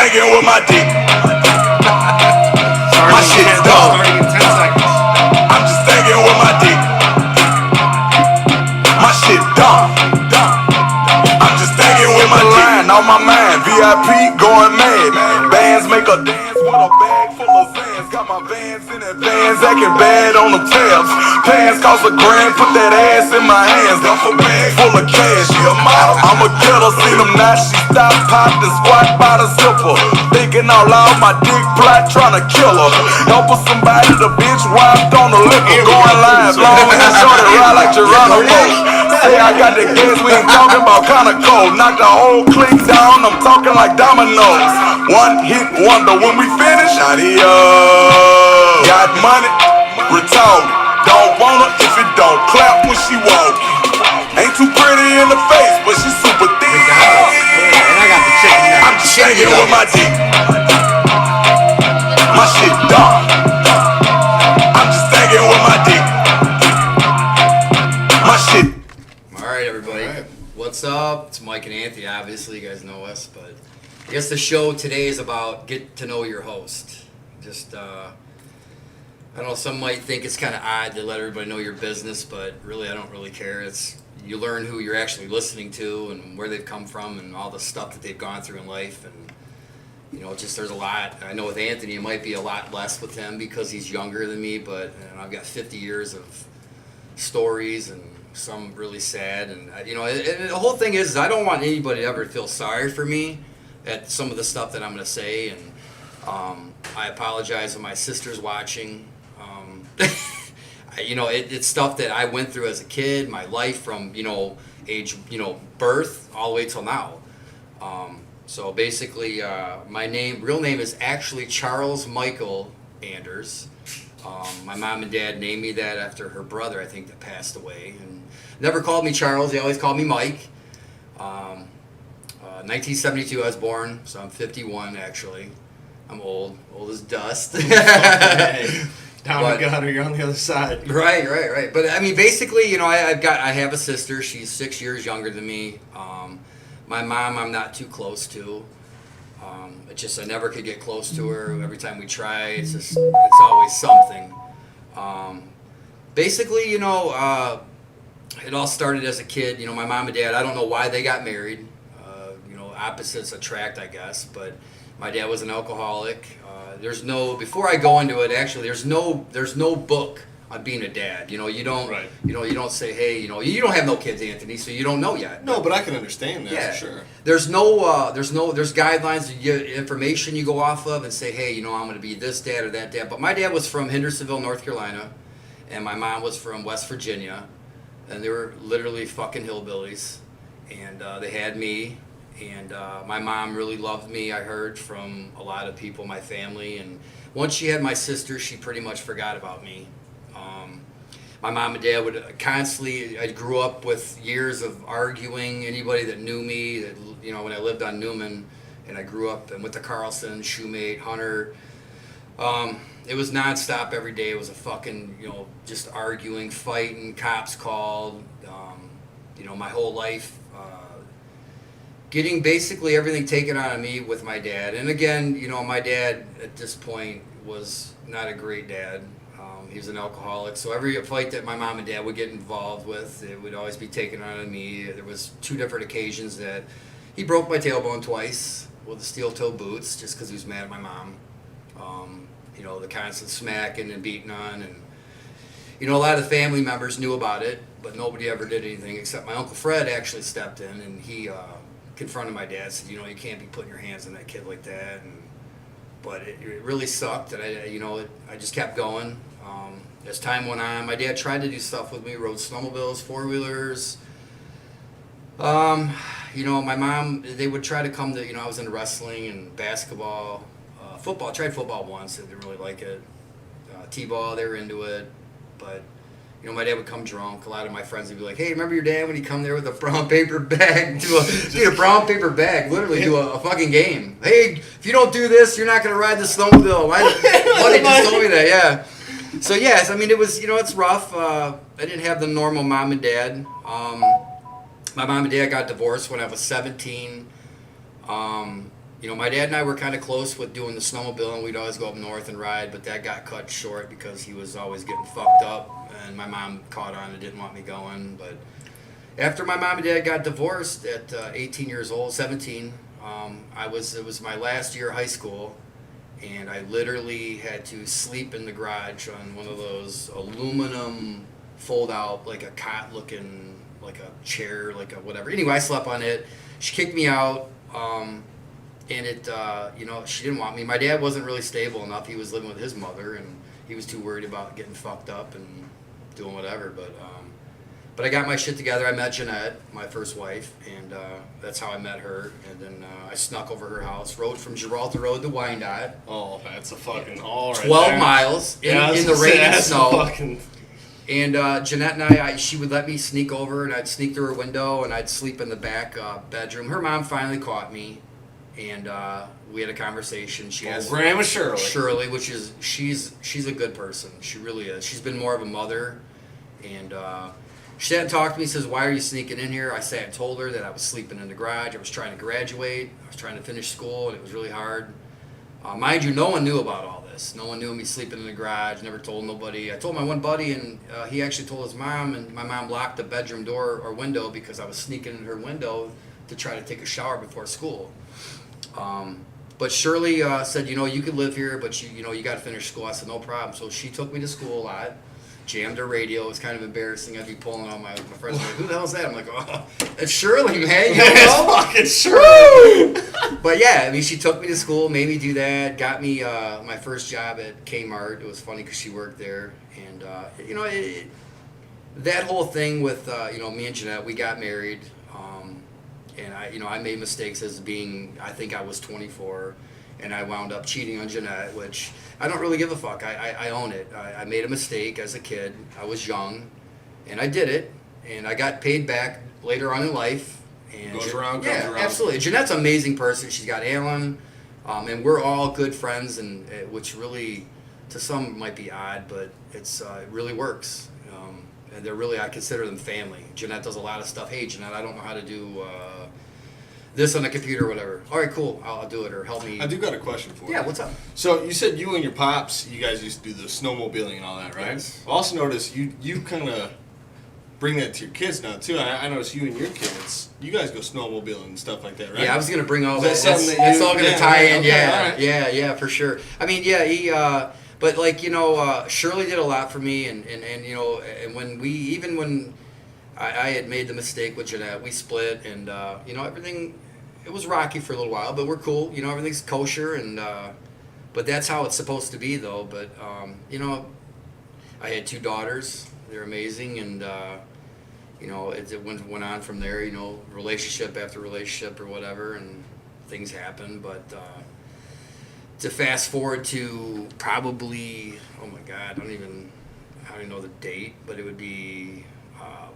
thinking with my dick. My shit dumb. I'm just thinking with my dick. My shit dumb. I'm just thinking with my dick. On my mind, VIP going mad. Bands make a dance with a bag full of Zans. Got my Vans in advance, acting bad on them tabs. Pants cost $1,000, put that ass in my hands. Duffel bag full of cash, she a model. I'm a killer, see them now. She stop, popped and squat by the zipper. Thinking out loud, my dick plot tryna kill her. Help her somebody, the bitch wiped on the liquor. Going live, long and short and ride like Geronimo. Say I got the gas, we ain't talking about kinda cold. Knock the whole clique down, I'm talking like dominoes. One hit wonder, when we finish, adios. Got money, retarded. Don't want her if it don't clap when she walk. Ain't too pretty in the face, but she super thick. And I got the chicken now. I'm just thinking with my dick. My shit dumb. I'm just thinking with my dick. My shit. Alright, everybody. What's up? It's Mike and Anthony. Obviously, you guys know us, but I guess the show today is about get to know your host. Just, I don't know, some might think it's kind of odd to let everybody know your business, but really, I don't really care. It's you learn who you're actually listening to and where they've come from and all the stuff that they've gone through in life. And, you know, just there's a lot. I know with Anthony, it might be a lot less with him because he's younger than me, but I've got 50 years of stories and some really sad. And, you know, the whole thing is I don't want anybody to ever feel sorry for me at some of the stuff that I'm going to say. And I apologize when my sister's watching. You know, it's stuff that I went through as a kid, my life from, age, birth all the way till now. So basically, my real name is actually Charles Michael Anders. My mom and dad named me that after her brother, I think, that passed away. And never called me Charles, they always called me Mike. 1972 I was born, so I'm 51 actually. I'm old as dust. Down the gutter, you're on the other side. Right. But I mean, basically, I have a sister. She's 6 years younger than me. My mom, I'm not too close to. It's just I never could get close to her. Every time we try, it's always something. Basically, it all started as a kid. My mom and dad, I don't know why they got married. Opposites attract, I guess. But my dad was an alcoholic. Before I go into it, actually, there's no book on being a dad. You don't say, hey, you don't have no kids, Anthony, so you don't know yet. No, but I can understand that, yeah. for sure. There's guidelines, information you go off of and say, hey, I'm going to be this dad or that dad. But my dad was from Hendersonville, North Carolina, and my mom was from West Virginia, and they were literally fucking hillbillies, and they had me. And my mom really loved me, I heard from a lot of people, my family. And once she had my sister, she pretty much forgot about me. My mom and dad would constantly, I grew up with years of arguing. Anybody that knew me, when I lived on Newman, and I grew up and with the Carlson, Shoemate, Hunter, it was nonstop every day. It was a fucking, just arguing, fighting, cops called, my whole life. Getting basically everything taken out of me with my dad. And again, my dad at this point was not a great dad. He was an alcoholic. So every fight that my mom and dad would get involved with, it would always be taken out of me. There was 2 different occasions that he broke my tailbone twice with the steel-toe boots just because he was mad at my mom. The constant smacking and beating on. And, a lot of the family members knew about it, but nobody ever did anything except my Uncle Fred actually stepped in and he... confronted my dad, said, you can't be putting your hands on that kid like that. But it really sucked, and I just kept going. As time went on, my dad tried to do stuff with me, rode snowmobiles, 4-wheelers. My mom, they would try to come to, I was into wrestling and basketball, football. I tried football once, I didn't really like it. T-ball, they were into it, but... my dad would come drunk. A lot of my friends would be like, hey, remember your dad when he come there with a brown paper bag? A brown paper bag, literally do a fucking game. Hey, if you don't do this, you're not going to ride the snowmobile. My buddy just told me that, yeah. So, yes, it was, it's rough. I didn't have the normal mom and dad. My mom and dad got divorced when I was 17. you know, my dad and I were kind of close with doing the snowmobile, and we'd always go up north and ride, but that got cut short because he was always getting fucked up, and my mom caught on and didn't want me going. But after my mom and dad got divorced at 18 years old, 17, it was my last year of high school, and I literally had to sleep in the garage on one of those aluminum fold-out, like a cot-looking, like a chair, like a whatever. Anyway, I slept on it. She kicked me out. And it, you know, she didn't want me. My dad wasn't really stable enough. He was living with his mother, and he was too worried about getting fucked up and doing whatever. But I got my shit together. I met Jeanette, my first wife, and that's how I met her. And then I snuck over her house, rode from Gibraltar Road to Wyandotte. Oh, that's a fucking all right 12 there. miles in the rain and snow. Fucking... And Jeanette and she would let me sneak over, and I'd sneak through her window, and I'd sleep in the back bedroom. Her mom finally caught me. And we had a conversation. She asked Grandma Shirley. Shirley, which is she's a good person. She really is. She's been more of a mother, and she sat and talked to me. Says, "Why are you sneaking in here?" I sat and told her that I was sleeping in the garage. I was trying to graduate. I was trying to finish school, and it was really hard. Mind you, no one knew about all this. No one knew me sleeping in the garage. Never told nobody. I told my one buddy, and he actually told his mom, and my mom locked the bedroom door or window because I was sneaking in her window to try to take a shower before school. But Shirley said, you know, you could live here, but you got to finish school. I said, no problem. So she took me to school a lot, jammed her radio. It was kind of embarrassing. I'd be pulling out my friends. Like, who the hell's that? I'm like, oh, it's Shirley, man. You know? Fucking Shirley. But yeah, I mean, she took me to school, made me do that, got me my first job at Kmart. It was funny because she worked there, and you know, that whole thing with me and Jeanette, we got married. And I made mistakes as being, I think I was 24, and I wound up cheating on Jeanette, which I don't really give a fuck. I own it. I made a mistake as a kid. I was young, and I did it, and I got paid back later on in life. And Goes around, comes around. Absolutely. Jeanette's an amazing person. She's got Alan, and we're all good friends, and which really, to some, might be odd, but it really works. And they're really, I consider them family. Jeanette does a lot of stuff. Hey, Jeanette, I don't know how to do this on the computer or whatever. All right, cool. I'll do it, or help me. I do got a question for you. Yeah, what's up? So you said you and your pops, you guys used to do the snowmobiling and all that, right? Yes. I also noticed you kind of bring that to your kids now too. I noticed you and your kids, you guys go snowmobiling and stuff like that, right? Yeah, I was gonna bring all Is that. that something That's that all you- gonna yeah, tie in. okay, Yeah, all right. yeah, for sure. I mean, yeah, he. But like Shirley did a lot for me, and and when I had made the mistake with Jeanette, we split, and everything. It was rocky for a little while, but we're cool. Everything's kosher, and but that's how it's supposed to be, though. But I had 2 daughters. They're amazing, and it went on from there. Relationship after relationship or whatever, and things happen. But to fast forward to probably, oh my God, I don't even know the date, but it would be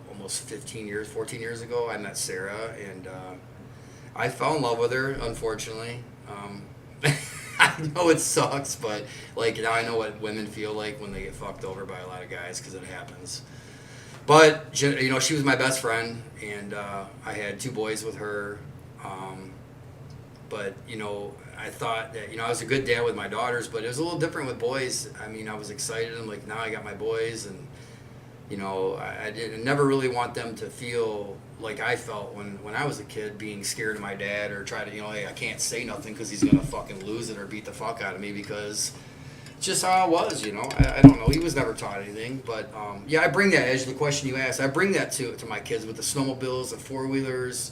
almost 14 years ago. I met Sarah, and I fell in love with her, unfortunately. I know it sucks, but now I know what women feel like when they get fucked over by a lot of guys, because it happens. But she was my best friend, and I had 2 boys with her. But I thought that I was a good dad with my daughters, but it was a little different with boys. I mean, I was excited. I'm like, now I got my boys, and I never really want them to feel like I felt when I was a kid, being scared of my dad, or try to hey, I can't say nothing because he's gonna fucking lose it or beat the fuck out of me, because it's just how I was. I don't know. He was never taught anything, but I bring that, as the question you asked, I bring that to my kids with the snowmobiles, the 4-wheelers.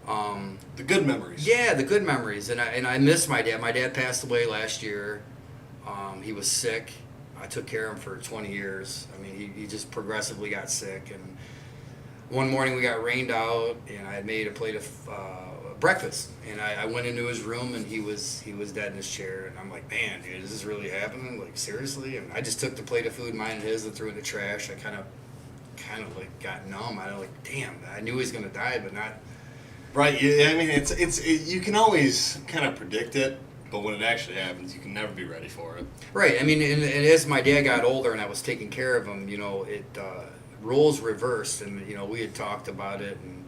The good memories. Yeah, the good memories, and I miss my dad. My dad passed away last year. He was sick. I took care of him for 20 years. I mean, he just progressively got sick, and one morning we got rained out, and I had made a plate of breakfast, and I went into his room, and he was dead in his chair, and I'm like, man, dude, is this really happening? Like, seriously? And I just took the plate of food, mine and his, and threw it in the trash. I kind of like got numb. I was like, damn, I knew he was gonna die, but not. Right. Yeah. I mean, you can always kind of predict it, but when it actually happens, you can never be ready for it. Right. I mean, and as my dad got older and I was taking care of him, roles reversed, and we had talked about it, and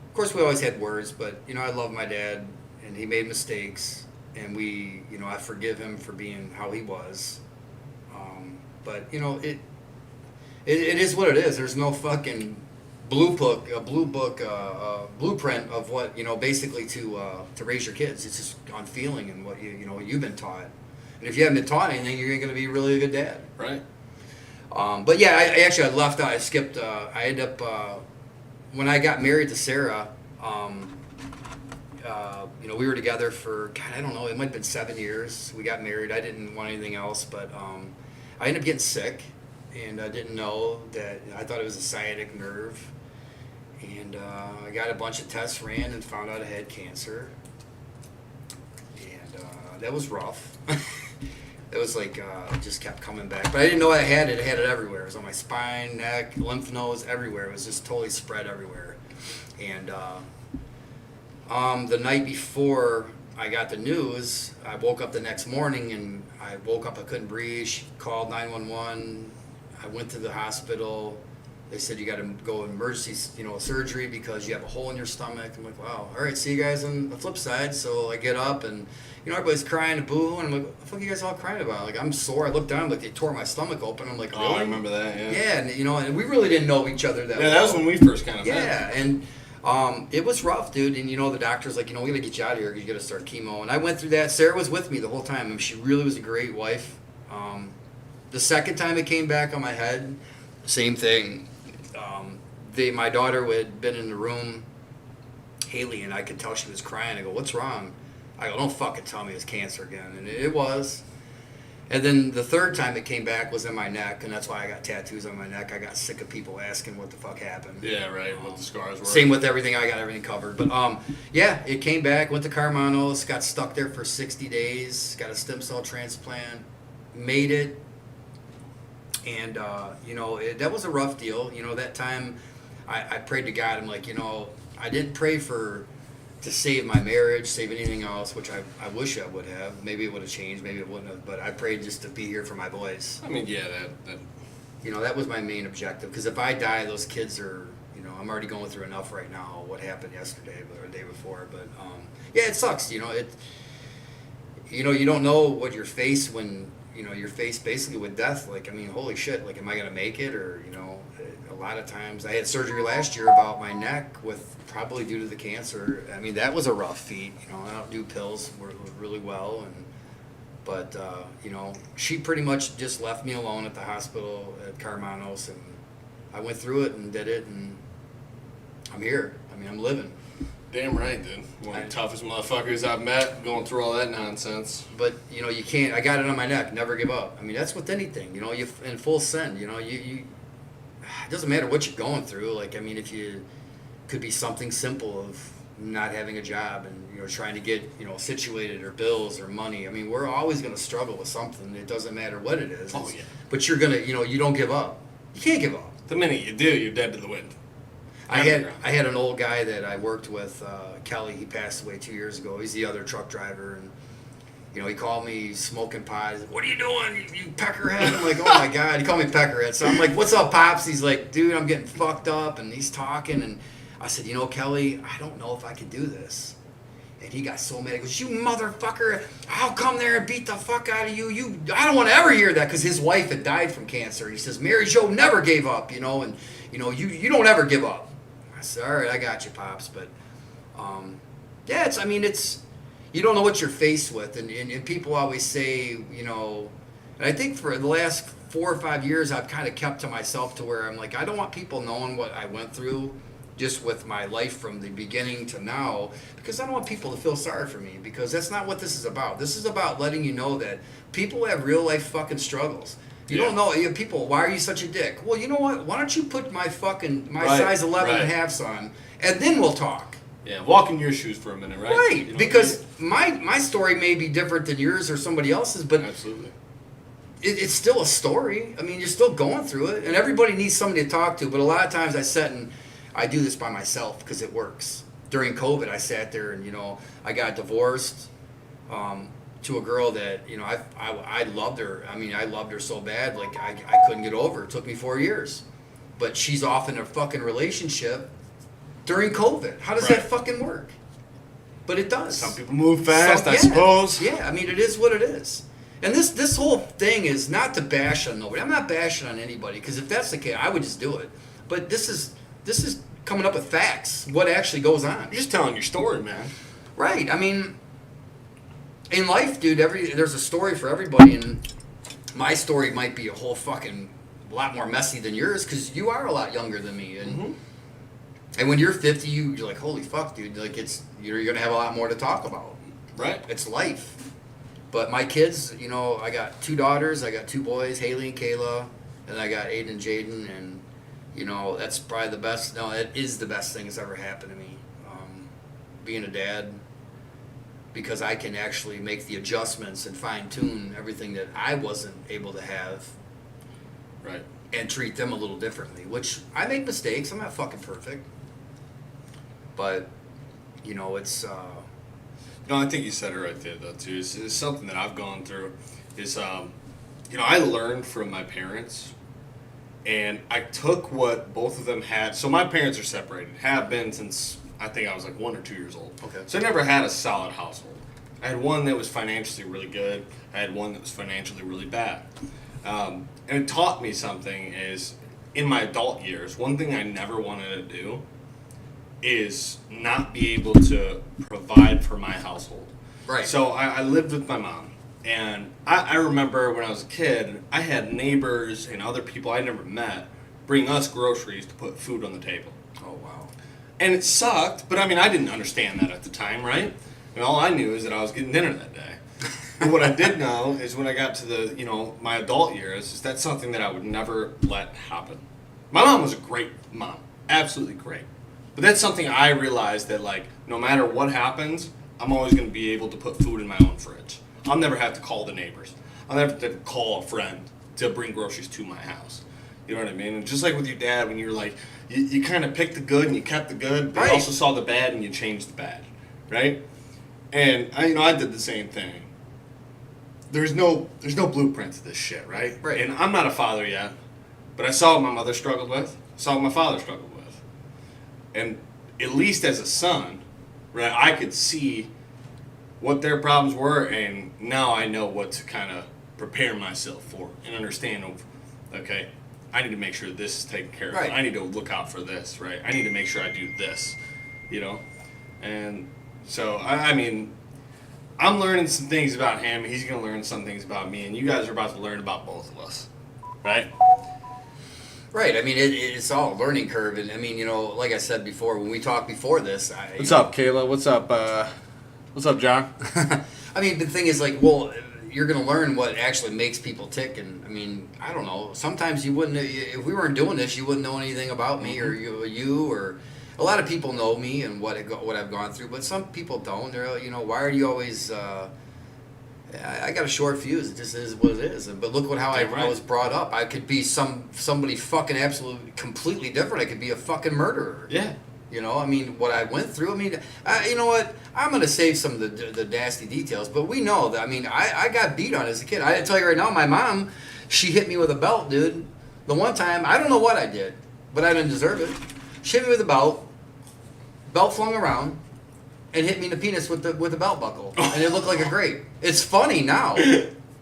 of course we always had words, but I love my dad, and he made mistakes, and we, you know, I forgive him for being how he was. But you know, it is what it is. There's no fucking blueprint of what, you know, basically to raise your kids. It's just on feeling and what you know you've been taught. And if you haven't been taught anything, you're going to be really a good dad. Right. But yeah, I actually left out. I skipped. I ended up when I got married to Sarah. You know, we were together for God, I don't know. It might have been 7 years. We got married. I didn't want anything else, but I ended up getting sick, and I didn't know that. I thought it was a sciatic nerve, and I got a bunch of tests ran and found out I had cancer, and that was rough. It was like it just kept coming back, but I didn't know I had it. I had it everywhere. It was on my spine, neck, lymph nodes, everywhere. It was just totally spread everywhere, and the night before I got the news, I woke up the next morning and I couldn't breathe. She called 911. I went to the hospital. They said you got to go emergency, you know, surgery because you have a hole in your stomach. I'm like, wow, all right, see you guys on the flip side. So I get up and, you know, everybody's crying and boo, and I'm like, what the fuck are you guys all crying about? Like, I'm sore. I look down, like they tore my stomach open. I'm like, really? Oh, I remember that. Yeah. Yeah, and you know, and we really didn't know each other that well. Yeah, that was when we first kind of met. Yeah, and it was rough, dude. And you know, the doctor's like, you know, we gotta get you out of here because you gotta start chemo. And I went through that. Sarah was with me the whole time. I mean, she really was a great wife. The second time it came back on my head, same thing. My daughter had been in the room, Haley, and I could tell she was crying. I go, what's wrong? I go, don't fucking tell me it's cancer again. And it was. And then the third time it came back was in my neck, and that's why I got tattoos on my neck. I got sick of people asking what the fuck happened. Yeah, right, what the scars were. Same with everything. I got everything covered. But yeah, it came back, went to Carmanos, got stuck there for 60 days, got a stem cell transplant, made it. And, you know, that was a rough deal. You know, that time I prayed to God. I'm like, you know, I didn't pray to save my marriage, save anything else, which I wish I would have. Maybe it would have changed, maybe it wouldn't have. But I prayed just to be here for my boys. I mean, yeah, that you know, that was my main objective. Because if I die, those kids are, you know, I'm already going through enough right now. What happened yesterday or the day before, but yeah, it sucks. You know, you don't know what you're faced when, you know, you're faced basically with death. Like, I mean, holy shit. Like, am I gonna make it? Or, you know, a lot of times I had surgery last year about my neck with probably due to the cancer. I mean, that was a rough feat. You know, I don't do pills really well, but you know, she pretty much just left me alone at the hospital at Carmanos, and I went through it and did it, and I'm here. I mean, I'm living. damn right, dude. One of the toughest motherfuckers I've met, going through all that nonsense. But you know, you can't. I got it on my neck. Never give up. I mean, that's with anything. You know, you in full send. You know, you. It doesn't matter what you're going through. Like, I mean, if you could be something simple of not having a job and, you know, trying to get, you know, situated or bills or money. I mean, we're always going to struggle with something. It doesn't matter what it is. Oh, yeah. But you're going to, you know, you don't give up. You can't give up. The minute you do, you're dead to the wind. I had an old guy that I worked with, Kelly. He passed away 2 years ago. He's the other truck driver, and you know, he called me smoking pot. He's like, "What are you doing, you peckerhead?" I'm like, "Oh my god!" He called me peckerhead. So I'm like, "What's up, pops?" He's like, "Dude, I'm getting fucked up," and he's talking, and I said, "You know, Kelly, I don't know if I could do this." And he got so mad. He goes, "You motherfucker! I'll come there and beat the fuck out of you. I don't want to ever hear that," because his wife had died from cancer. He says, "Mary Jo never gave up, you know, and you know, you don't ever give up." I said, "All right, I got you, pops." But yeah, it's you don't know what you're faced with, and people always say, you know, and I think for the last 4 or 5 years I've kind of kept to myself to where I'm like, I don't want people knowing what I went through just with my life from the beginning to now, because I don't want people to feel sorry for me, because that's not what this is about. This is about letting you know that people have real life fucking struggles. You don't know, you know, people, why are you such a dick? Well, you know what? Why don't you put my size 11 and a halfs on, and then we'll talk. Yeah, walk in your shoes for a minute, right? Right, You know because my story may be different than yours or somebody else's, but absolutely. it's still a story. I mean, you're still going through it, and everybody needs somebody to talk to. But a lot of times I sit and I do this by myself because it works. During COVID, I sat there and, you know, I got divorced to a girl that, you know, I loved her. I mean, I loved her so bad, like I couldn't get over. It took me 4 years. But she's off in a fucking relationship during COVID. How does that fucking work? But it does. Some people move fast, So, I yeah. suppose. Yeah, I mean, it is what it is. And this whole thing is not to bash on nobody. I'm not bashing on anybody, because if that's the case, I would just do it. But this is coming up with facts, what actually goes on. You're just telling your story, man. Right. I mean, in life, dude, there's a story for everybody, and my story might be a whole fucking lot more messy than yours, because you are a lot younger than me, and and when you're 50, you're like, holy fuck, dude, like you're gonna have a lot more to talk about. Right. It's life. But my kids, you know, I got 2 daughters, I got 2 boys, Haley and Kayla, and I got Aiden and Jaden, and you know, that's probably the best. No, it is the best thing that's ever happened to me, being a dad, because I can actually make the adjustments and fine tune everything that I wasn't able to have, Right. and treat them a little differently. Which I make mistakes. I'm not fucking perfect, but you know, it's. No, I think you said it right there, though, too. It's something that I've gone through. Is, you know, I learned from my parents, and I took what both of them had. So my parents are separated, have been since I think I was like 1 or 2 years old. Okay. So I never had a solid household. I had one that was financially really good. I had one that was financially really bad. And it taught me something is, in my adult years, one thing I never wanted to do is not be able to provide for my household. Right. So I lived with my mom, and I remember when I was a kid, I had neighbors and other people I never met bring us groceries to put food on the table. Oh wow. And it sucked, but I mean, I didn't understand that at the time, right? And all I knew is that I was getting dinner that day. But what I did know is when I got to the, you know, my adult years, is that's something that I would never let happen. My mom was a great mom, absolutely great. But that's something I realized that, like, no matter what happens, I'm always going to be able to put food in my own fridge. I'll never have to call the neighbors. I'll never have to call a friend to bring groceries to my house. You know what I mean? And just like with your dad, when you're like, you kind of picked the good and you kept the good, but you Right. also saw the bad and you changed the bad, right? And I did the same thing. There's no blueprint to this shit, right? Right. And I'm not a father yet, but I saw what my mother struggled with. I saw what my father struggled with. And at least as a son, right, I could see what their problems were, and now I know what to kind of prepare myself for and understand of, okay, I need to make sure this is taken care of. Right. I need to look out for this, right? I need to make sure I do this, you know? And so, I mean, I'm learning some things about him. He's going to learn some things about me, and you guys are about to learn about both of us, right? Right. I mean, it's all a learning curve, and I mean, you know, like I said before, when we talked before this, What's up, Kayla? What's up, John? I mean, the thing is, like, well, you're going to learn what actually makes people tick, and I mean, I don't know. Sometimes you wouldn't, if we weren't doing this, you wouldn't know anything about me or you or. A lot of people know me and what I've gone through, but some people don't. They're, you know, why are you always? I got a short fuse. It just is what it is. But look how I was brought up. I could be somebody fucking absolutely completely different. I could be a fucking murderer. Yeah. You know, I mean, what I went through. I mean, you know what? I'm going to save some of the nasty details, but we know that. I mean, I got beat on as a kid. I tell you right now, my mom, she hit me with a belt, dude. The one time, I don't know what I did, but I didn't deserve it. She hit me with a belt flung around, and hit me in the penis with the belt buckle, and it looked like a grape. It's funny now.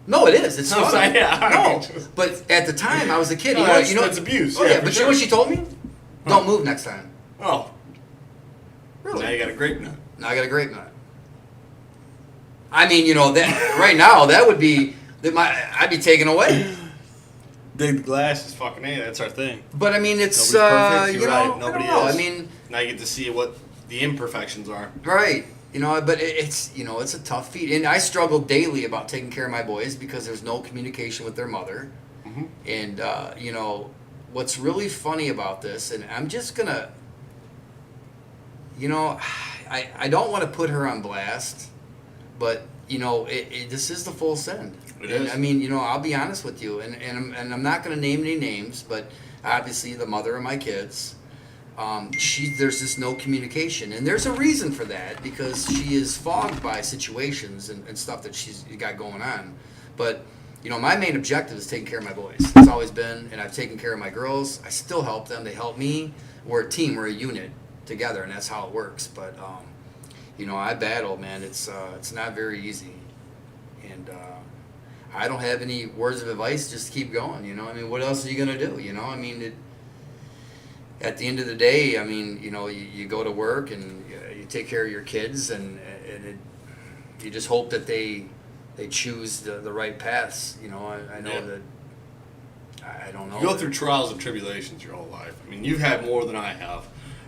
No, it is. It's funny. No, but at the time, I was a kid. No, You know, that's abuse. Oh Yeah, yeah, for but you sure. know what she told me? Don't move next time. Oh, Really? now you got a grape nut. Now I got a grape nut. I mean, you know, that right now that would be I'd be taken away. Dig the glass is fucking A. That's our thing. But I mean, it's Nobody's perfect. you You're know, right. I Nobody don't know. is. I mean, Now you get to see what the imperfections are. right. You know, but it's you know, it's a tough feat, and I struggle daily about taking care of my boys because there's no communication with their mother, and you know, what's really funny about this, and I'm just gonna, you know, I don't want to put her on blast, but you know, this is the full send. It And, is. I mean, you know, I'll be honest with you, and I'm not going to name any names, but obviously the mother of my kids, there's just no communication, and there's a reason for that because she is fogged by situations and stuff that she's got going on. But you know, my main objective is taking care of my boys. It's always been, and I've taken care of my girls. I still help them. They help me. We're a team. We're a unit together, and that's how it works. But you know, I battle, man. It's not very easy, and I don't have any words of advice. Just keep going. You know, I mean, what else are you gonna do? You know, I mean, at the end of the day, I mean, you know, you go to work and you take care of your kids, and you just hope that they choose the right paths. You know, I know that. I don't know. You go through trials and tribulations your whole life. I mean, you've had more than I have,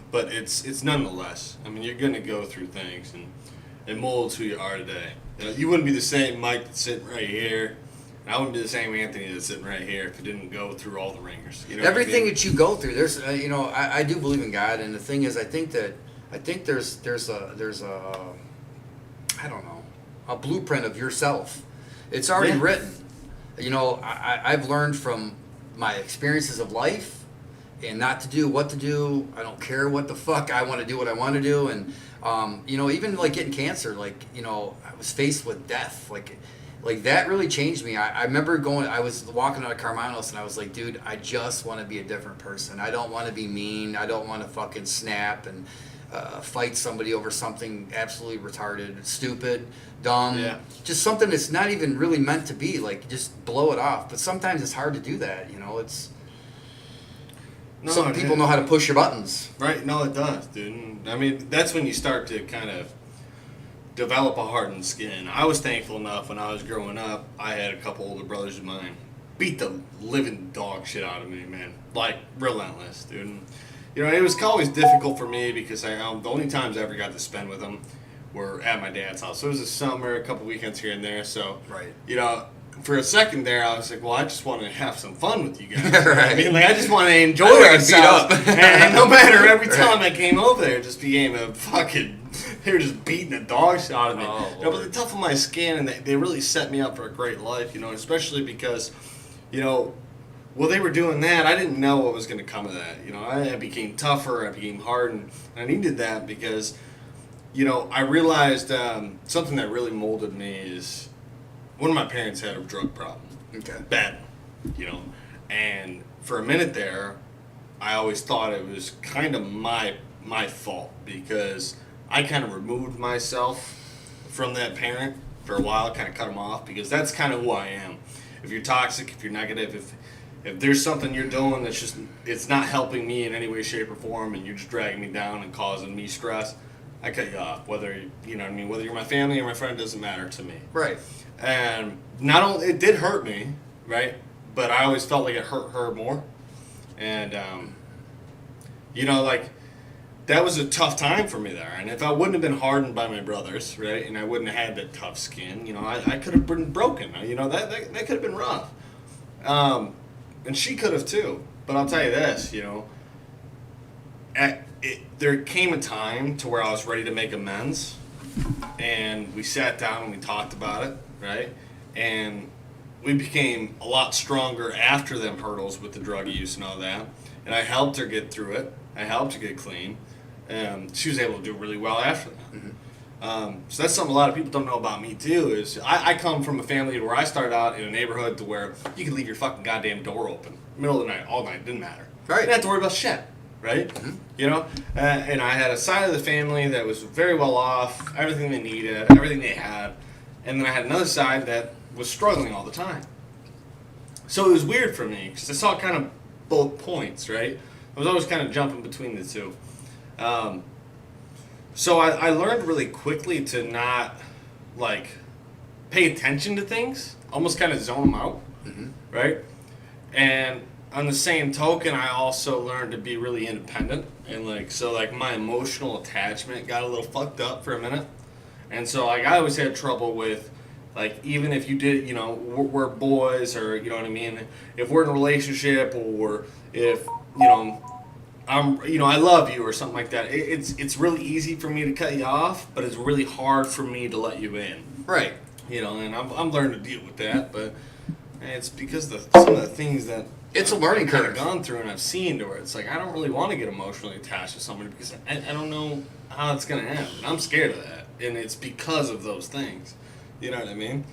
but it's nonetheless. I mean, you're going to go through things and mold who you are today. You know, you wouldn't be the same Mike that's sitting right here, and I wouldn't be the same Anthony that's sitting right here if you didn't go through all the ringers. You know Everything what I mean? that you go through, there's, you know, I do believe in God, and the thing is, I think there's a I don't know, a blueprint of yourself. It's already Yeah. written. You know, I've learned from my experiences of life, and not to do what to do. I don't care what the fuck. I want to do what I want to do, and you know, even like getting cancer, like, you know, I was faced with death, like that really changed me. I remember I was walking out of Carmanos, and I was like, dude, I just want to be a different person. I don't want to be mean. I don't want to fucking snap and fight somebody over something absolutely retarded, stupid, dumb, Yeah. just something that's not even really meant to be. Like, just blow it off. But sometimes it's hard to do that. You know, No, some it people is. know how to push your buttons. Right? No, it does, dude. And I mean, that's when you start to kind of develop a hardened skin. I was thankful enough when I was growing up. I had a couple older brothers of mine beat the living dog shit out of me, man. Like, relentless, dude. And, you know, it was always difficult for me because the only times I ever got to spend with them were at my dad's house. So it was a summer, a couple weekends here and there. So, Right. you know, for a second there, I was like, well, I just want to have some fun with you guys. You know what I Right. mean, like, I just want to enjoy I wanna get ourselves. beat up. And no matter, every Right. time I came over there, it just became a fucking, they were just beating the dog shit out of me. Oh, You know, but Lord. they toughened my skin, and they really set me up for a great life, you know, especially because, you know, while they were doing that, I didn't know what was going to come of that. You know, I became tougher, I became hardened, and I needed that because, you know, I realized something that really molded me is one of my parents had a drug problem. Okay. Bad, you know, and for a minute there, I always thought it was kind of my fault because I kind of removed myself from that parent for a while, kind of cut him off because that's kind of who I am. If you're toxic, if you're negative, if there's something you're doing that's just, it's not helping me in any way, shape, or form, and you're just dragging me down and causing me stress, I cut you off. Whether, you know what I mean, whether you're my family or my friend, doesn't matter to me. Right. And not only, it did hurt me, right? But I always felt like it hurt her more. And, you know, like, that was a tough time for me there. And if I wouldn't have been hardened by my brothers, right, and I wouldn't have had that tough skin, you know, I could have been broken. You know, that could have been rough. And she could have too. But I'll tell you this, you know, there came a time to where I was ready to make amends. And we sat down and we talked about it, right? And we became a lot stronger after them hurdles with the drug use and all that. And I helped her get through it. I helped her get clean. And she was able to do really well after that. Mm-hmm. So that's something a lot of people don't know about me too. Is I come from a family where I started out in a neighborhood to where you could leave your fucking goddamn door open, middle of the night, all night, didn't matter. Right. You didn't have to worry about shit, right? Mhm. You know. And I had a side of the family that was very well off, everything they needed, everything they had, and then I had another side that was struggling all the time. So it was weird for me because I saw kind of both points, right? I was always kind of jumping between the two. So I learned really quickly to not, like, pay attention to things, almost kind of zone them out, Mm-hmm. right? And on the same token, I also learned to be really independent. And, like, so, like, my emotional attachment got a little fucked up for a minute. And so, like, I always had trouble with, like, even if you did, you know, we're boys or, you know what I mean? If we're in a relationship or if, you know, I love you or something like that. It's really easy for me to cut you off, but it's really hard for me to let you in. Right. You know, and I'm learning to deal with that, but it's because some of the things that It's a learning I've kind curve. of gone through and I've seen to where it's like I don't really want to get emotionally attached to somebody because I don't know how it's gonna end. And I'm scared of that, and it's because of those things. You know what I mean?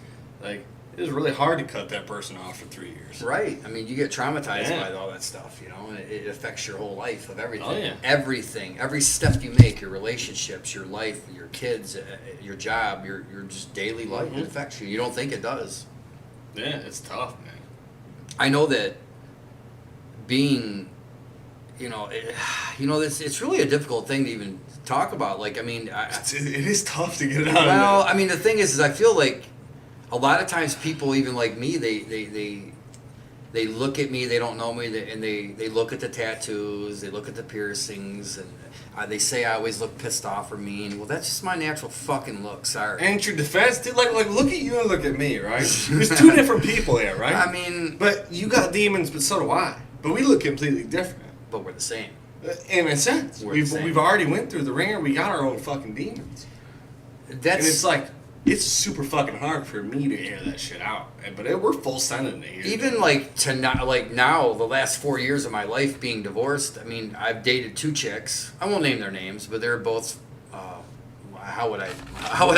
Like it was really hard to cut that person off for 3 years. Right. I mean, you get traumatized Yeah. by all that stuff, you know, and it affects your whole life of everything. Oh, yeah. Everything. Every step you make, your relationships, your life, your kids, your job, your just daily life, Mm-hmm. it affects you. You don't think it does. Yeah, it's tough, man. I know that being, it's really a difficult thing to even talk about. Like, I mean, It is tough to get it out well, of I mean, the thing is I feel like a lot of times people, even like me, they look at me, they don't know me, and they look at the tattoos, they look at the piercings, and they say I always look pissed off or mean. Well, that's just my natural fucking look. Sorry. Ain't your defense, dude? Like, look at you and look at me, right? There's two different people here, right? I mean, But you got demons, but so do I. But we look completely different. but we're the same. In a sense, We're the same. we've already went through the ringer. We got our own fucking demons, That's and it's like it's super fucking hard for me to air that shit out. But we're full sending it here. even like to not like now the last 4 years of my life being divorced. I mean, I've dated 2 chicks. I won't name their names, but they're both. How would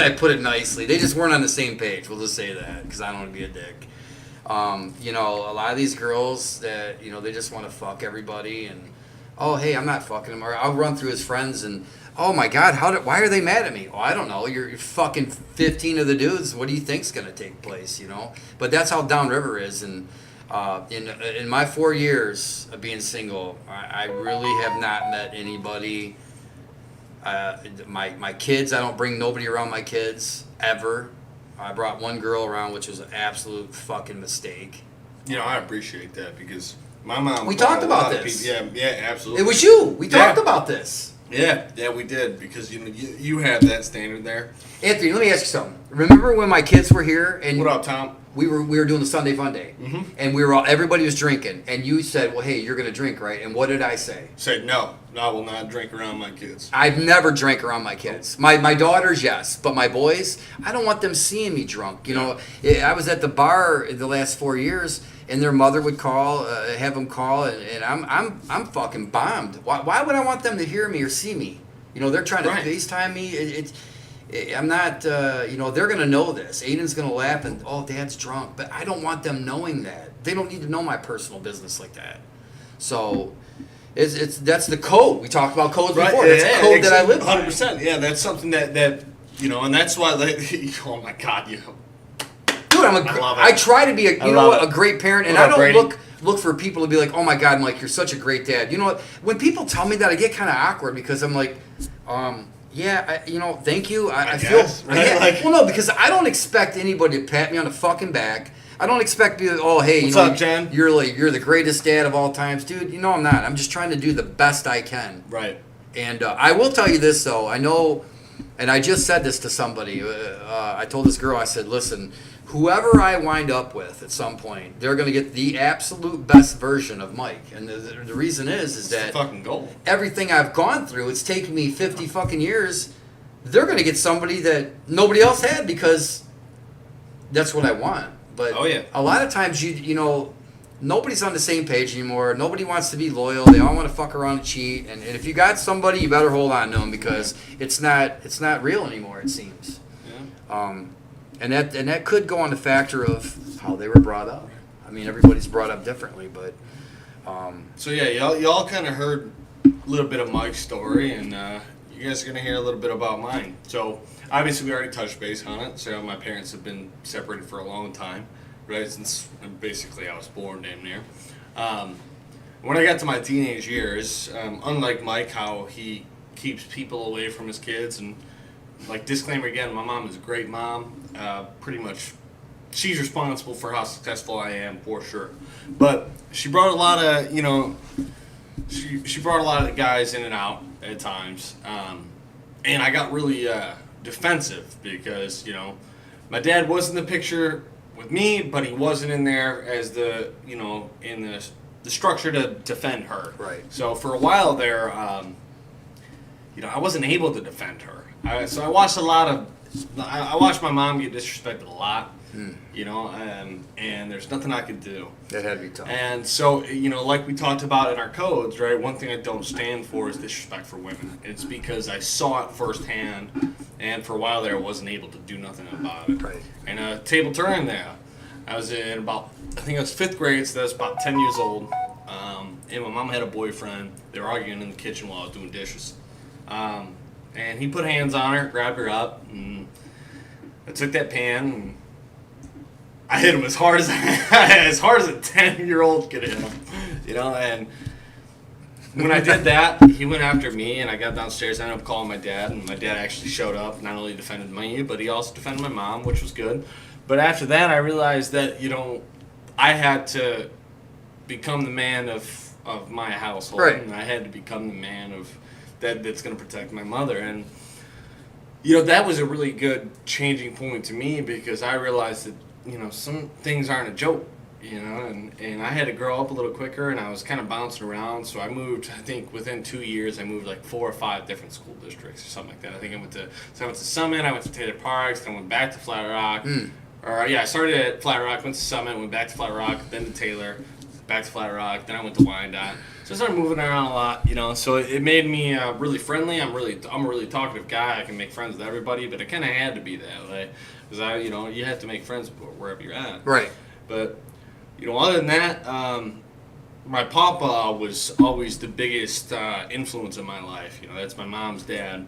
I put it nicely? They just weren't on the same page. We'll just say that because I don't want to be a dick. A lot of these girls that they just want to fuck everybody, and oh hey, I'm not fucking him. Or I'll run through his friends and oh my god, why are they mad at me? Oh, I don't know. You're fucking 15 of the dudes. What do you think's gonna take place? But that's how downriver is, and in my 4 years of being single, I really have not met anybody. My kids, I don't bring nobody around my kids ever. I brought one girl around, which was an absolute fucking mistake. I appreciate that because my mom. We brought talked a about lot of this. people- Yeah, absolutely. It was you. We Yeah. talked about this. Yeah, we did because you have that standard there. Anthony, let me ask you something. Remember when my kids were here and What up, Tom? we were doing the Sunday Fun Day, and everybody was drinking, and you said, "Well, hey, you're gonna drink, right?" And what did I say? Said no, I will not drink around my kids. I've never drank around my kids. My daughters, yes, but my boys, I don't want them seeing me drunk. I was at the bar the last 4 years, and their mother would call, have them call, and I'm fucking bombed. Why would I want them to hear me or see me? They're trying to Right. FaceTime me. I'm not. They're gonna know this. Aiden's gonna laugh and oh, Dad's drunk, but I don't want them knowing that. They don't need to know my personal business like that. So. That's the code. We talked about codes before. That's a code that I live by. 100%. Yeah, that's something that and that's why. Oh my God, Dude, I love it. I try to be a great parent, and What I up, don't Brady? look for people to be like, oh my God, Mike, you're such a great dad. You know what? When people tell me that, I get kind of awkward because I'm like, thank you. I guess, feel, right? yeah, Like- well, no, because I don't expect anybody to pat me on the fucking back. I don't expect to be like, oh, hey, What's up, Jen? you're the greatest dad of all times, dude. I'm not. I'm just trying to do the best I can. right. And I will tell you this, though. I know, and I just said this to somebody. I told this girl, I said, listen, whoever I wind up with at some point, they're going to get the absolute best version of Mike. And the reason is It's that the fucking goal. everything I've gone through, it's taken me 50 fucking years. They're going to get somebody that nobody else had because that's what I want. But Oh, yeah. a lot of times, nobody's on the same page anymore. Nobody wants to be loyal. They all want to fuck around and cheat. And if you got somebody, you better hold on to them because it's not real anymore. It seems. Yeah. And that could go on the factor of how they were brought up. I mean, everybody's brought up differently, but So yeah, y'all kind of heard a little bit of Mike's story, and you guys are gonna hear a little bit about mine. So obviously we already touched base on it. So my parents have been separated for a long time, right? Since basically I was born, damn near. When I got to my teenage years, unlike Mike, how he keeps people away from his kids, and like disclaimer again, my mom is a great mom. Pretty much, she's responsible for how successful I am for sure. But she brought a lot of she brought a lot of the guys in and out at times, and I got really defensive because my dad was in the picture with me, but he wasn't in there as the in the structure to defend her. Right. So for a while there, I wasn't able to defend her. So I watched a lot of. I watched my mom get disrespected a lot. And there's nothing I could do. that had to be tough. And so, like we talked about in our codes, right? One thing I don't stand for is disrespect for women. It's because I saw it firsthand, and for a while there, I wasn't able to do nothing about it. Right. And table turn there. I was in about, I think I was 5th grade, so that was about 10 years old. And my mom had a boyfriend. They were arguing in the kitchen while I was doing dishes. And he put hands on her, grabbed her up, and I took that pan and I hit him as hard as as hard as a 10-year-old could hit him, you know. And when I did that, he went after me, and I got downstairs. I ended up calling my dad, and my dad actually showed up. Not only defended me, but he also defended my mom, which was good. But after that, I realized that, you know, I had to become the man of my household, Right. and I had to become the man of that's going to protect my mother. And you know, that was a really good changing point to me, because I realized that, you know, some things aren't a joke, you know, and I had to grow up a little quicker, and I was kind of bouncing around. So I moved, I think within 2 years, I moved like 4 or 5 different school districts or something like that. I think I went to Summit, I went to Taylor Parks, then went back to Flat Rock. I started at Flat Rock, went to Summit, went back to Flat Rock, then to Taylor, back to Flat Rock, then I went to Wyandotte. So I started moving around a lot, you know. So it made me really friendly. I'm a really talkative guy. I can make friends with everybody, but it kind of had to be that way, because you have to make friends wherever you're at. Right. But you know, other than that, my papa was always the biggest influence in my life. You know, that's my mom's dad.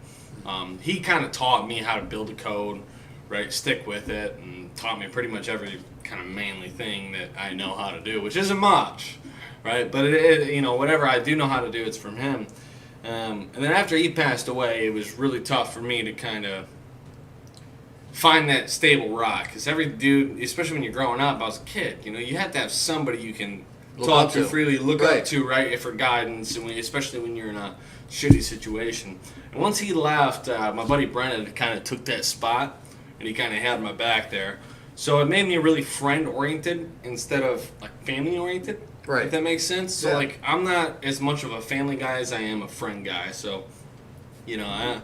He kind of taught me how to build a code, right? Stick with it, and taught me pretty much every kind of manly thing that I know how to do, which isn't much, right? But you know, whatever I do know how to do, it's from him. And then after he passed away, it was really tough for me to kind of find that stable rock, because every dude, especially when you're growing up, I was a kid, you know, you have to have somebody you can talk to freely, look up to, right, for guidance, and especially when you're in a shitty situation. And once he left, my buddy Brennan kind of took that spot, and he kind of had my back there. So it made me really friend-oriented instead of like family-oriented. Right. If that makes sense. So Yeah. like, I'm not as much of a family guy as I am a friend guy. So, you know,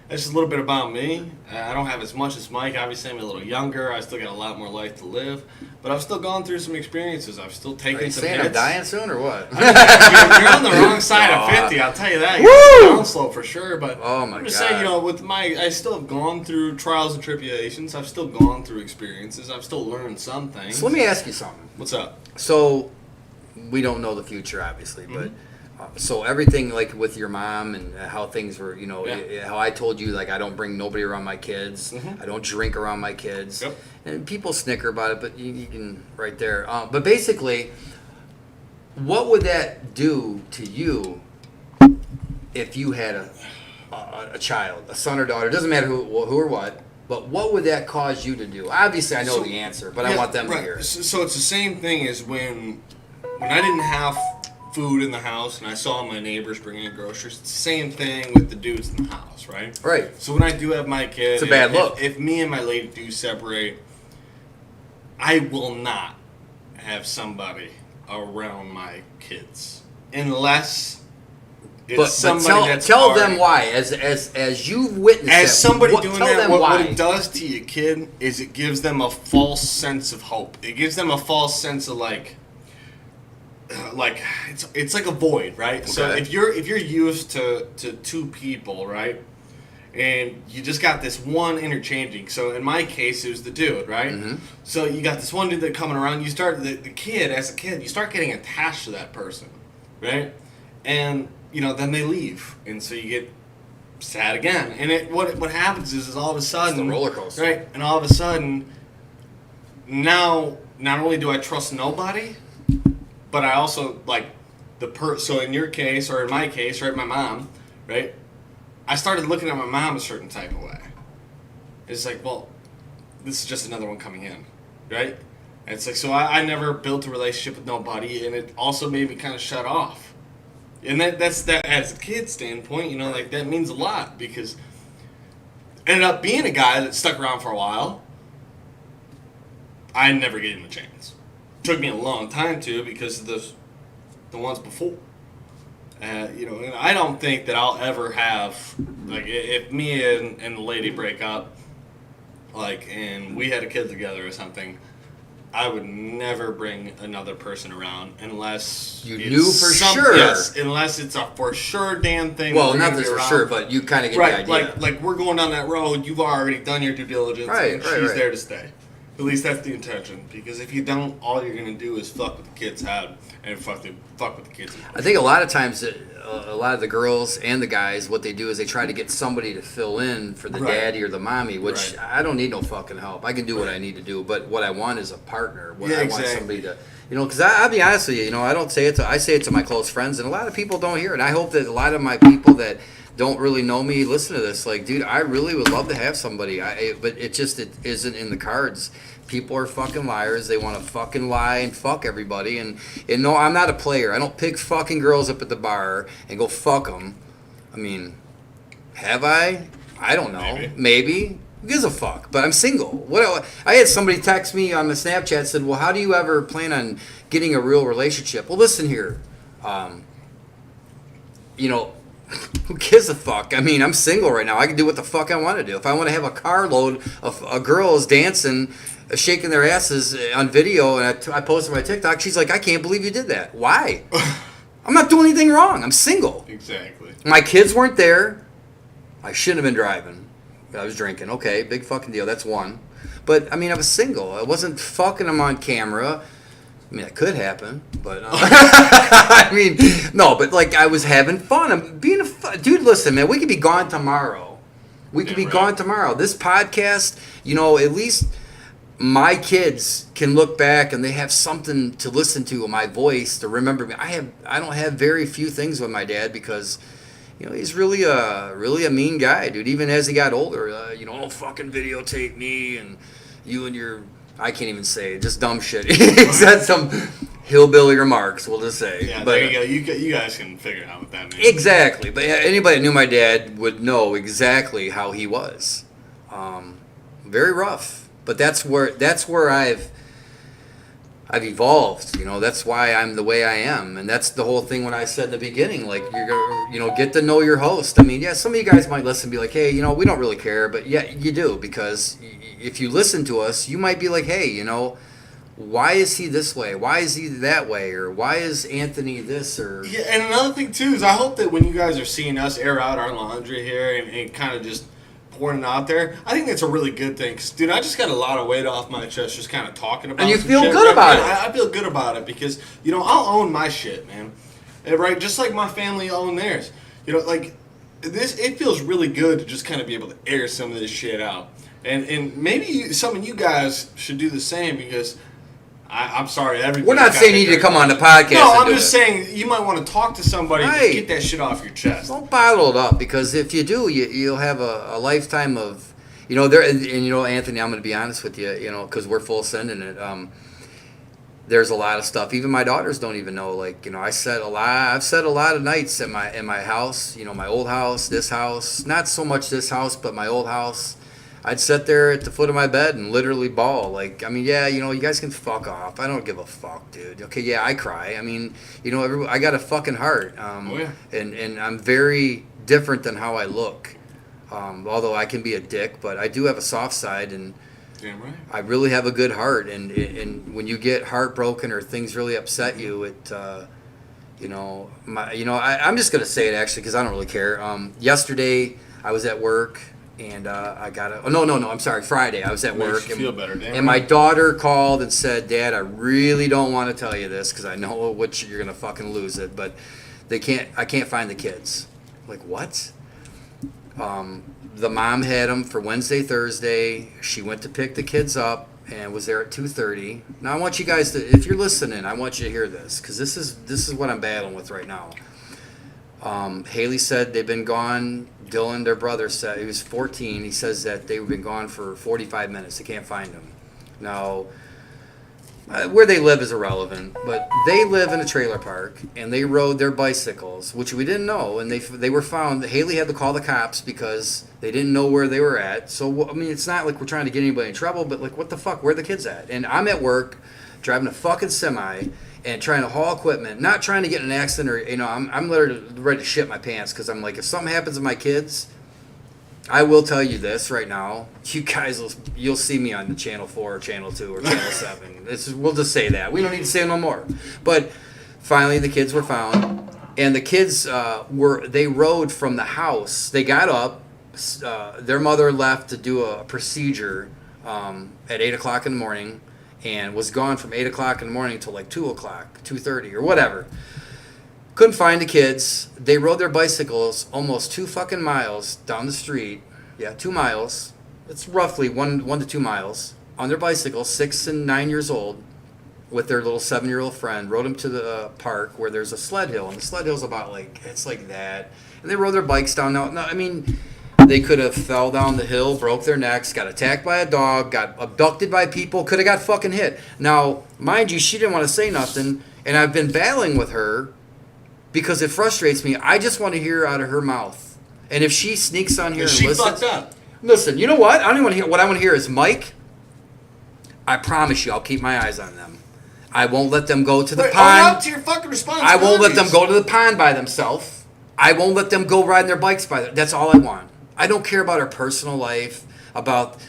that's just a little bit about me. I don't have as much as Mike. Obviously, I'm a little younger. I still got a lot more life to live. But I've still gone through some experiences. I've still Are taken you some saying hits. I'm dying soon or what? You're on the wrong side of 50, I'll tell you that. Woo! You're down slow for sure, but Oh my I'm just God. saying, you know, I still have gone through trials and tribulations. I've still gone through experiences. I've still learned some things. So let me ask you something. What's up? So we don't know the future, obviously, but Mm-hmm. so everything like with your mom and how things were, you know, Yeah. how I told you, like I don't bring nobody around my kids. Mhm. I don't drink around my kids. Yep. And people snicker about it, but you can right there. But basically, what would that do to you if you had a child, a son or daughter? It doesn't matter who or what. But what would that cause you to do? Obviously, I know So- the answer, but I Yeah, want them to right. hear it. So it's the same thing as when I didn't have food in the house and I saw my neighbors bringing in groceries. It's the same thing with the dudes in the house, right? Right. So when I do have my kid, It's a bad look. If me and my lady do separate, I will not have somebody around my kids unless it's But somebody that's tell already- them why, as you've witnessed As it, somebody doing tell that, them what why. it does to your kid is it gives them a false sense of hope. It gives them a false sense of like it's like a void, right? So Okay. if you're used to two people, right, and you just got this one interchanging. So in my case, it was the dude, right? Mm-hmm. So you got this one dude that coming around. You start the kid as a kid, you start getting attached to that person, right? And you know then they leave, and so you get sad again. And what happens is all of a sudden the roller coaster. right? And all of a sudden, now not only do I trust nobody, but I also like so in your case or in my case, right, my mom, right? I started looking at my mom a certain type of way. It's like, well, this is just another one coming in, right? And it's like, so I never built a relationship with nobody, and it also made me kind of shut off. And that's as a kid standpoint, you know, like that means a lot because I ended up being a guy that stuck around for a while. I never gave him a chance. Took me a long time to because of the ones before. You know, and I don't think that I'll ever have like if me and the lady break up, like, and we had a kid together or something. I would never bring another person around unless You it's knew for sure. Yes, unless it's a for sure damn thing. Well, we're not gonna this be for around. sure, but you kind of get Right, the idea. like we're going down that road. You've already done your due diligence, Right, and right, she's right. there to stay. At least that's the intention. Because if you don't, all you're gonna do is fuck with the kid's head and fuck with the kids. I think a lot of times, a lot of the girls and the guys, what they do is they try to get somebody to fill in for the Right. daddy or the mommy, which Right. I don't need no fucking help. I can do what Right. I need to do, but what I want is a partner. What Yeah, I want exactly. somebody to, because I'll be honest with you, I don't say it to, I say it to my close friends, and a lot of people don't hear it. And I hope that a lot of my people that don't really know me listen to this. Like, dude, I really would love to have somebody, but it isn't in the cards. People are fucking liars. They want to fucking lie and fuck everybody. And no, I'm not a player. I don't pick fucking girls up at the bar and go fuck them. I mean, have I? I don't know. Maybe. Who gives a fuck? But I'm single. I had somebody text me on the Snapchat, said, well, how do you ever plan on getting a real relationship? Well, listen here. Who gives a fuck? I mean, I'm single right now. I can do what the fuck I want to do. If I want to have a carload of girls dancing, shaking their asses on video, and I posted my TikTok, she's like, I can't believe you did that. Why? I'm not doing anything wrong. I'm single. Exactly. My kids weren't there. I shouldn't have been driving. I was drinking. Okay, big fucking deal. That's one. But, I mean, I was single. I wasn't fucking them on camera. I mean, that could happen, but I mean, no, but like I was having fun. I'm being dude. Listen, man, we could be gone tomorrow. We could be gone tomorrow. This podcast, at least my kids can look back and they have something to listen to, my voice to remember me. I don't have very few things with my dad because, he's really a mean guy, dude. Even as he got older, don't fucking videotape me and you and your. I can't even say it, just dumb shit. He said some hillbilly remarks, we'll just say. Yeah, but, there you go. You guys can figure out what that means. Exactly. But anybody that knew my dad would know exactly how he was. Very rough. But that's where I've evolved. That's why I'm the way I am. And that's the whole thing when I said in the beginning, like, you're going to, get to know your host. I mean, yeah, some of you guys might listen and be like, hey, we don't really care. But yeah, you do, because if you listen to us, you might be like, hey, why is he this way? Why is he that way? Or why is Anthony this? Or yeah, and another thing too is I hope that when you guys are seeing us air out our laundry here and kind of just pouring it out there, I think that's a really good thing. 'Cause, dude, I just got a lot of weight off my chest just kind of talking about it. And you some feel shit, good right? about Yeah, it. I feel good about it because, I'll own my shit, man. Right? Just like my family own theirs. Like, it feels really good to just kind of be able to air some of this shit out. And maybe some of you guys should do the same because I'm sorry, everybody. we're not saying you need to come on the podcast. No, and I'm do just it. saying you might want to talk to somebody Right. to get that shit off your chest. Don't bottle it up, because if you do, you'll have a lifetime of, Anthony, I'm going to be honest with you, because we're full sending it. There's a lot of stuff. Even my daughters don't even know. Like, I've said a lot of nights in my house. My old house, this house. Not so much this house, but my old house. I'd sit there at the foot of my bed and literally bawl. Like, I mean, yeah, you guys can fuck off. I don't give a fuck, dude. Okay, yeah, I cry. I mean, I got a fucking heart. Oh, yeah. And I'm very different than how I look. Although I can be a dick, but I do have a soft side, and Damn right. I really have a good heart. And when you get heartbroken or things really upset you, I'm just gonna say it actually because I don't really care. Yesterday I was at work. And I got I'm sorry, Friday I was at Makes work. you feel better, damn and my right. daughter called and said, Dad, I really don't want to tell you this because I know you're going to fucking lose it, but I can't find the kids. Like, what? The mom had them for Wednesday, Thursday. She went to pick the kids up and was there at 2:30. Now I want you guys to, if you're listening, I want you to hear this because this is what I'm battling with right now. Haley said they've been gone. Dylan, their brother, said he was 14. He says that they've been gone for 45 minutes. They can't find them. Now, where they live is irrelevant, but they live in a trailer park, and they rode their bicycles, which we didn't know, and they were found. Haley had to call the cops because they didn't know where they were at. So, I mean, it's not like we're trying to get anybody in trouble, but, like, what the fuck? Where are the kids at? And I'm at work driving a fucking semi and trying to haul equipment, not trying to get in an accident or, I'm literally ready to shit my pants because I'm like, if something happens to my kids, I will tell you this right now. You guys, you'll see me on the Channel 4 or Channel 2 or Channel 7. We'll just say that. We don't need to say no more. But finally, the kids were found. And the kids they rode from the house. They got up. Their mother left to do a procedure at 8 o'clock in the morning and was gone from 8 o'clock in the morning until like 2 o'clock, 2:30 or whatever. Couldn't find the kids. They rode their bicycles almost 2 fucking miles down the street. Yeah, 2 miles. It's roughly 1 to 2 miles on their bicycles, 6 and 9 years old, with their little 7-year-old friend. Rode them to the park where there's a sled hill, and the sled hill's about like, it's like that. And they rode their bikes down. Now, I mean, they could have fell down the hill, broke their necks, got attacked by a dog, got abducted by people, could have got fucking hit. Now, mind you, she didn't want to say nothing, and I've been battling with her because it frustrates me. I just want to hear out of her mouth. And if she sneaks on here and She listens, fucked up. listen, you know what? I don't even want to hear. What I want to hear is, Mike, I promise you, I'll keep my eyes on them. I won't let them go to the Own pond. up to your fucking I responsibilities. won't let them go to the pond by themselves. I won't let them go riding their bikes by them. That's all I want. I don't care about her personal life, about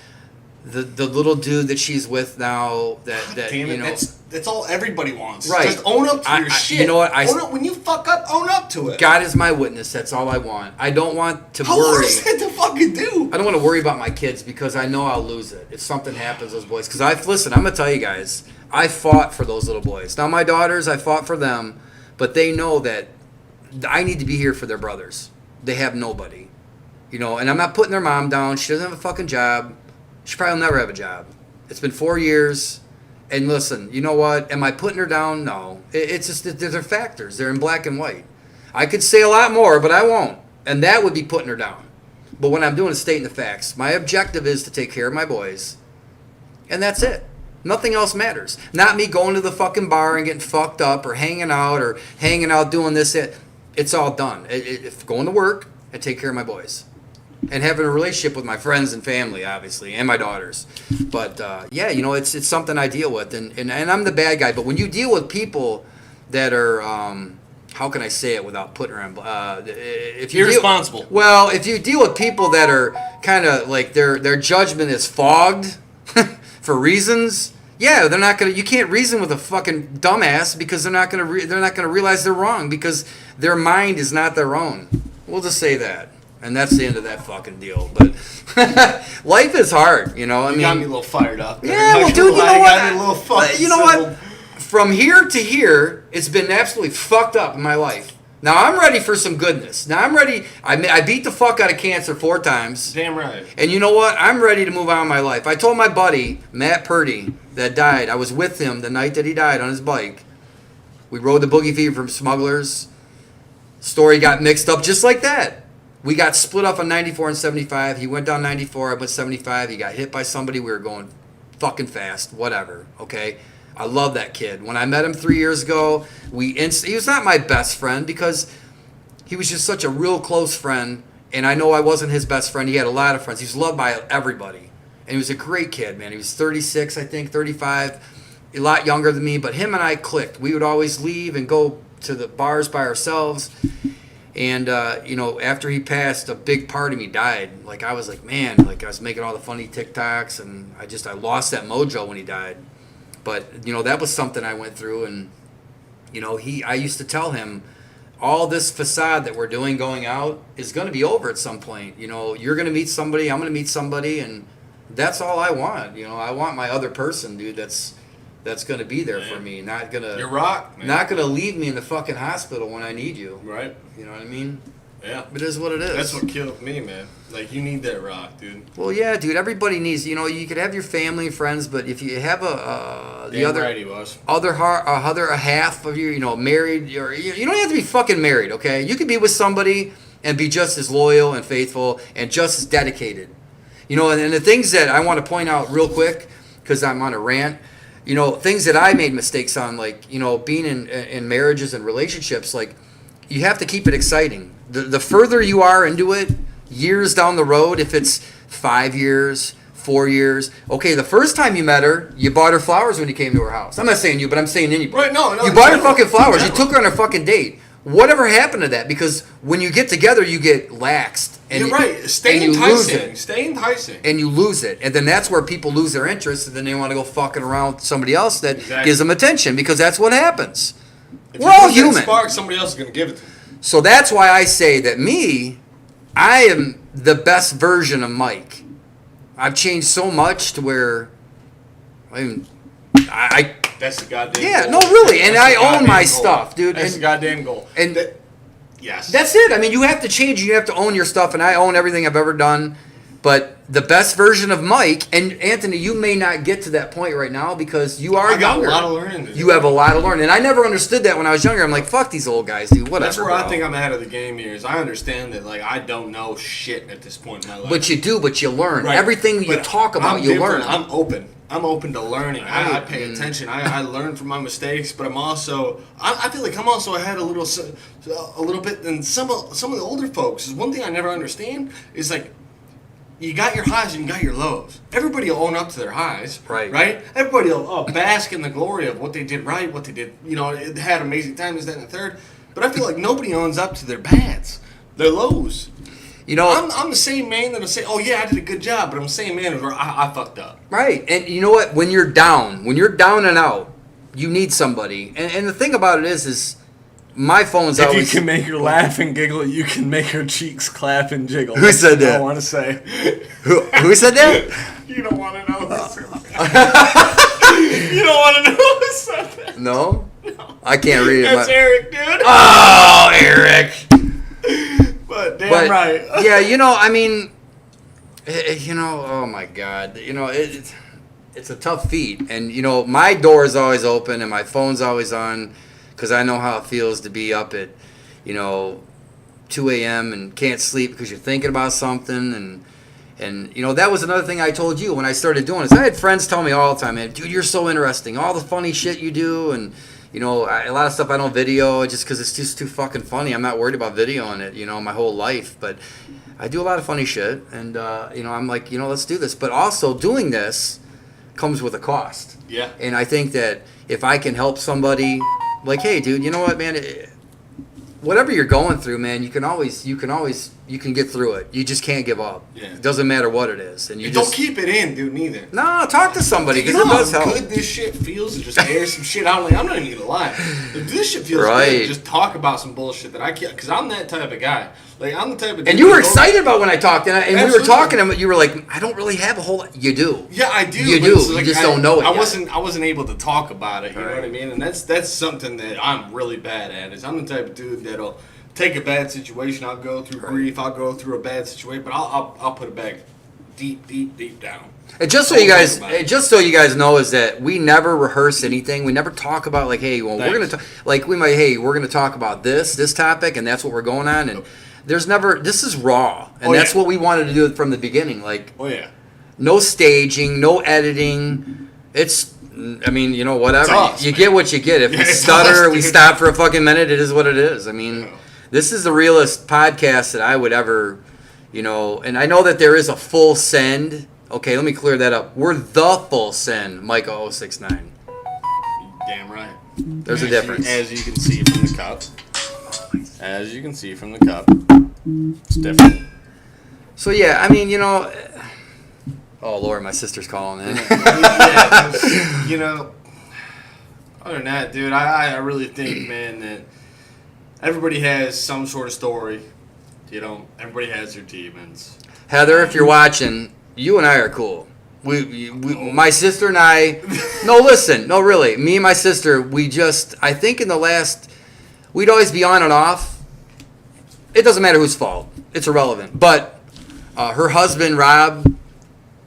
the little dude that she's with now. That Damn it, you know. that's all everybody wants. Right. Just own up to your shit. You know what? Own up, when you fuck up, own up to it. God is my witness. That's all I want. I don't want to How worry. hard is that to fucking do? I don't want to worry about my kids because I know I'll lose it if something happens to those boys. Because listen, I'm gonna tell you guys, I fought for those little boys. Now my daughters, I fought for them, but they know that I need to be here for their brothers. They have nobody, you know. And I'm not putting their mom down. She doesn't have a fucking job. She probably will never have a job. It's been 4 years. And listen, you know what? Am I putting her down? No. It's just that they're factors. They're in black and white. I could say a lot more, but I won't. And that would be putting her down. But what I'm doing is stating the facts. My objective is to take care of my boys. And that's it. Nothing else matters. Not me going to the fucking bar and getting fucked up or hanging out doing this. It's all done. Going to work and take care of my boys. And having a relationship with my friends and family, obviously, and my daughters. But, yeah, you know, it's something I deal with. And I'm the bad guy. But when you deal with people that are, how can I say it without putting her on, if you Irresponsible. well, if you deal with people that are kind of like their judgment is fogged for reasons, yeah, they're not gonna. You can't reason with a fucking dumbass because they're not gonna realize they're wrong because their mind is not their own. We'll just say that. And that's the end of that fucking deal. But life is hard, you know. I You mean, got me a little fired up. yeah, well, dude, you know what? You know what? From here to here, it's been absolutely fucked up in my life. Now I'm ready for some goodness. Now I'm ready. I beat the fuck out of cancer 4 times. Damn right. And you know what? I'm ready to move on in my life. I told my buddy, Matt Purdy, that died. I was with him the night that he died on his bike. We rode the Boogie Fever from Smugglers. Story got mixed up just like that. We got split up on 94 and 75. He went down 94. I went 75. He got hit by somebody. We were going fucking fast. Whatever. Okay? I love that kid. When I met him 3 years ago, he was not my best friend because he was just such a real close friend. And I know I wasn't his best friend. He had a lot of friends. He was loved by everybody. And he was a great kid, man. He was 36, I think, 35. A lot younger than me. But him and I clicked. We would always leave and go to the bars by ourselves. And, you know, after he passed, a big part of me died. Like, I was like, man, like, I was making all the funny TikToks, and I lost that mojo when he died. But, you know, that was something I went through, and, you know, I used to tell him, all this facade that we're doing going out is going to be over at some point. You know, you're going to meet somebody, I'm going to meet somebody, and that's all I want. You know, I want my other person, dude, that's going to be there for me, not going to... You're rock, man. Not going to leave me in the fucking hospital when I need you. Right. You know what I mean? Yeah. It is what it is. That's what killed me, man. Like, you need that rock, dude. Well, yeah, dude. Everybody needs. You know, you could have your family and friends, but if you have the other right he was. other half of you know, married, you don't have to be fucking married. Okay, you could be with somebody and be just as loyal and faithful and just as dedicated. You know, and the things that I want to point out real quick because I'm on a rant. You know, things that I made mistakes on, like, you know, being in marriages and relationships, like, you have to keep it exciting. The further you are into it, years down the road, if it's 5 years, 4 years, okay, the first time you met her, you bought her flowers when you came to her house. I'm not saying you, but I'm saying anybody. Right, no. You bought her fucking flowers. You took her on a fucking date. Whatever happened to that? Because when you get together, you get laxed. And You're right. Stay and you lose enticing. it. Stay enticing. And you lose it. And then that's where people lose their interest, and then they want to go fucking around with somebody else that Exactly. gives them attention, because that's what happens. If We're you all put that human. Spark, somebody else is going to give it to you. So that's why I say that I am the best version of Mike. I've changed so much to where I That's the goddamn yeah, goal. no, really, and That's I the own goddamn my goal. stuff, dude. That's the And, goddamn goal. and Yes. that's it. I mean, you have to change. You have to own your stuff, and I own everything I've ever done. But the best version of Mike and Anthony, you may not get to that point right now because you are I got younger. a lot of learning to do. You have a lot of learning, and I never understood that when I was younger. I'm like, fuck these old guys, dude. Whatever. That's where I bro. think I'm ahead of the game here. Is I understand that like I don't know shit at this point in my life. But you do. But you learn Right. everything you But talk about. I'm You different. learn. I'm open. I'm open to learning. I pay Mm. attention. I learn from my mistakes, but I'm also I feel like I'm also ahead a little bit than some of the older folks. One thing I never understand is like you got your highs and you got your lows. Everybody will own up to their highs, Right. Right? Everybody will bask in the glory of what they did right, what they did. It had amazing times, that and the third. But I feel like nobody owns up to their bads, their lows. You know, I'm the same man that'll say, "Oh yeah, I did a good job," but I'm the same man where I fucked up. right. And you know what? When you're down and out, you need somebody. And the thing about it is my phone's If you always. can make her laugh and giggle, you can make her cheeks clap and jiggle. Who said that? I want to say. Who said that? You don't want to know who said that. You don't want to know who said that. No? I can't read it. That's Eric, dude. Oh, Eric. But damn But right. yeah, I mean, oh my God, it's a tough feat, and my door is always open and my phone's always on, because I know how it feels to be up at 2 a.m. and can't sleep because you're thinking about something, and that was another thing I told you when I started doing this. I had friends tell me all the time, man, dude, you're so interesting, all the funny shit you do, and a lot of stuff I don't video just because it's just too fucking funny. I'm not worried about videoing it, my whole life, but I do a lot of funny shit, and I'm like, let's do this. But also doing this comes with a cost. Yeah. And I think that if I can help somebody, like, hey, dude, you know what, man? Whatever you're going through, man, you can get through it. You just can't give up. Yeah. It doesn't matter what it is, and you Don't just keep it in, dude. Neither. no, talk to somebody You because know it does how help. good this shit feels to just air some shit out. Like I'm not even gonna lie. Like, this shit feels Right. good to just talk about some bullshit that I can't. Because I'm that type of guy. Like I'm the type of. And dude you were that goes- excited about when I talked, and we were Absolutely. talking, and you were like, I don't really have a whole lot. You do. Yeah, I do. You but do. it's You just don't know it I yet. wasn't able to talk about it. You know Right. what I mean? And that's something that I'm really bad at. Is I'm the type of dude that'll take a bad situation. I'll go through grief. I'll go through a bad situation, but I'll put it back deep down. And just so Don't you guys, talk about it. just so you guys know, is that we never rehearse anything. We never talk about like, hey, well, we're gonna Thanks. we're gonna talk about this topic, and that's what we're going on. And there's never. This is raw, and Oh, that's yeah. what we wanted to do from the beginning. Like, Oh yeah. no staging, no editing. It's, I mean, whatever. It's us, you man. get what you get. If Yeah, we it's stutter, us, we dude. stop for a fucking minute. It is what it is. I mean, Yeah. this is the realest podcast that I would ever, and I know that there is a full send. Okay, let me clear that up. We're the full send, Micah 069. Damn right. There's a difference. As you can see from the cup. As you can see from the cup. It's different. So yeah, I mean, oh Lord, my sister's calling in. Yeah, other than that, dude, I really think, man, that everybody has some sort of story. Everybody has their demons. Heather, if you're watching, you and I are cool. My sister and I. No, listen, no, really. Me and my sister, I think in the last, we'd always be on and off. It doesn't matter whose fault. It's irrelevant. But her husband, Rob,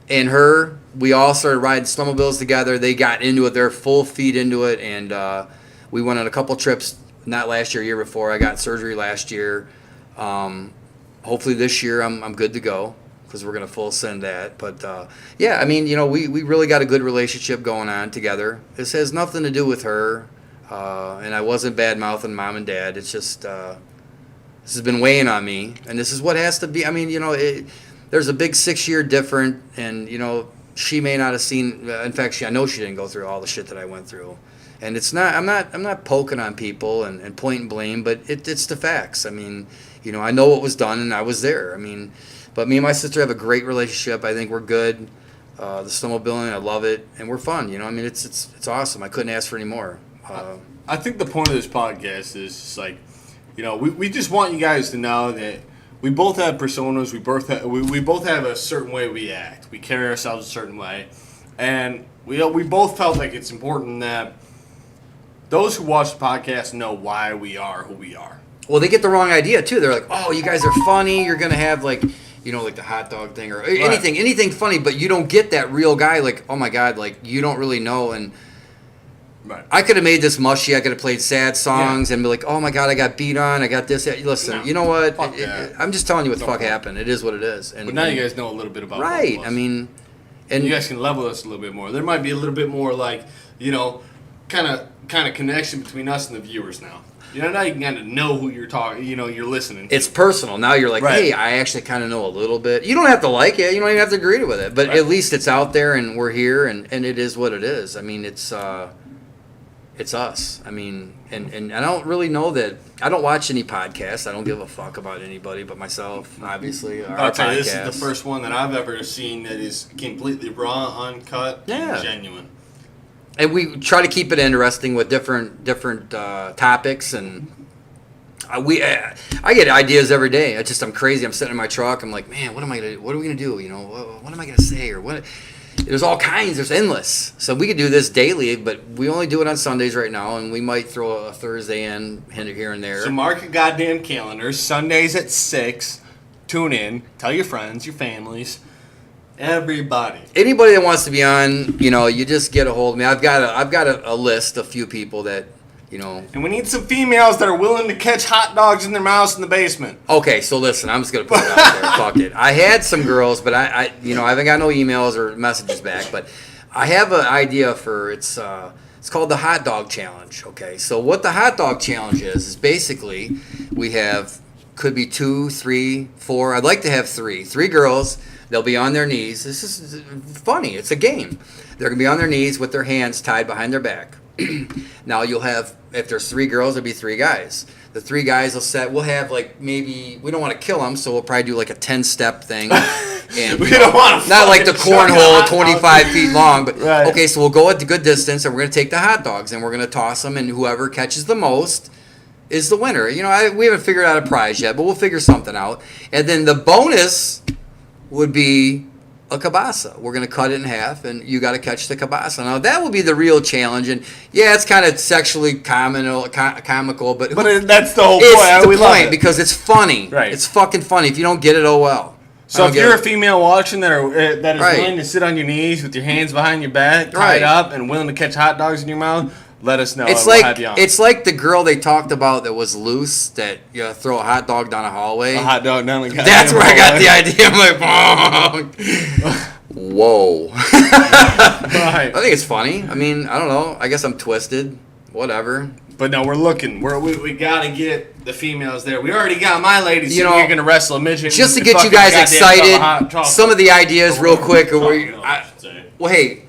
and her, we all started riding snowmobiles together. They got into it. They're full feet into it. And we went on a couple trips, not last year, year before. I got surgery last year. Hopefully this year I'm good to go, because we're going to full send that. But, yeah, I mean, we really got a good relationship going on together. This has nothing to do with her, and I wasn't bad-mouthing mom and dad. It's just this has been weighing on me, and this is what has to be. I mean, there's a big 6-year difference, and, she may not have seen, in fact, I know she didn't go through all the shit that I went through. And it's not, I'm not poking on people and pointing blame, but it's the facts. I mean, I know what was done, and I was there. I mean, but me and my sister have a great relationship. I think we're good. The snowmobiling, I love it, and we're fun. I mean, it's awesome. I couldn't ask for any more. I think the point of this podcast is just like, we just want you guys to know that we both have personas. We both have a certain way we act. We carry ourselves a certain way, and we both felt like it's important that those who watch the podcast know why we are who we are. Well, they get the wrong idea too. They're like, "Oh, you guys are funny. You're gonna have like, like the hot dog thing or anything funny," but you don't get that real guy. Like, oh my god, like you don't really know. And Right. I could have made this mushy. I could have played sad songs and be like, "Oh my god, I got beat on. I got this." Listen, No, you know what? fuck that. I'm just telling you what the fuck happened. It is what it is. And But now you guys know a little bit about what it right? was. I mean, and you guys can level us a little bit more. There might be a little bit more like kind of connection between us and the viewers now. Now you can kind of know who you're talking. You're listening to. it's personal. Now you're like, Right. hey, I actually kind of know a little bit. You don't have to like it. You don't even have to agree with it. But Right. at least it's out there, and we're here, and it is what it is. I mean, it's us. I mean, and I don't really know that. I don't watch any podcasts. I don't give a fuck about anybody but myself, obviously. I'll tell you, this is the first one that I've ever seen that is completely raw, uncut, Yeah. and genuine. And we try to keep it interesting with different topics, and I get ideas every day. I'm crazy. I'm sitting in my truck. I'm like, man, what are we gonna do? What am I gonna say or what? There's all kinds. There's endless. So we could do this daily, but we only do it on Sundays right now, and we might throw a Thursday in here and there. So mark your goddamn calendars. Sundays at 6. Tune in. Tell your friends, your families, everybody. Anybody that wants to be on, you just get a hold of me. I've got a list, a few people that. And we need some females that are willing to catch hot dogs in their mouths in the basement. Okay, so listen, I'm just gonna put it out there. Fuck it. I had some girls, but I haven't got no emails or messages back. But I have an idea for it's called the hot dog challenge. Okay, so what the hot dog challenge is basically we could be 2, 3, 4. I'd like to have 3 girls. They'll be on their knees. This is funny. It's a game. They're gonna be on their knees with their hands tied behind their back. Now you'll have, if there's 3 girls, there'll be 3 guys. The 3 guys we'll have like maybe, we don't want to kill them, so we'll probably do like a 10-step thing. And We don't want to not like the fucking chuck a cornhole, hot dog. 25 feet long, but Right. okay, so we'll go at the good distance and we're going to take the hot dogs and we're going to toss them, and whoever catches the most is the winner. We haven't figured out a prize yet, but we'll figure something out. And then the bonus would be a kielbasa. We're going to cut it in half, and you got to catch the kielbasa. Now, that will be the real challenge. And, yeah, it's kind of sexually comical, but that's the whole it's point. the We love point it. because it's funny. Right. It's fucking funny. If you don't get it, oh well. So if you're a female watching that is Right. willing to sit on your knees with your hands behind your back, Right. tied up, and willing to catch hot dogs in your mouth, let us know. It's and we'll like have you on. it's like the girl they talked about that was loose, that you throw a hot dog down a hallway. a hot dog down the That's where I got the idea. I'm like, whoa. Right. I think it's funny. I mean, I don't know. I guess I'm twisted. Whatever. But no, we're looking. We gotta get the females there. We already got my ladies. You You know, you're gonna wrestle a midget. Just to and get you fucking guys goddamn cup of hot excited, chocolate. some of the ideas real quick. I should say. Well, hey,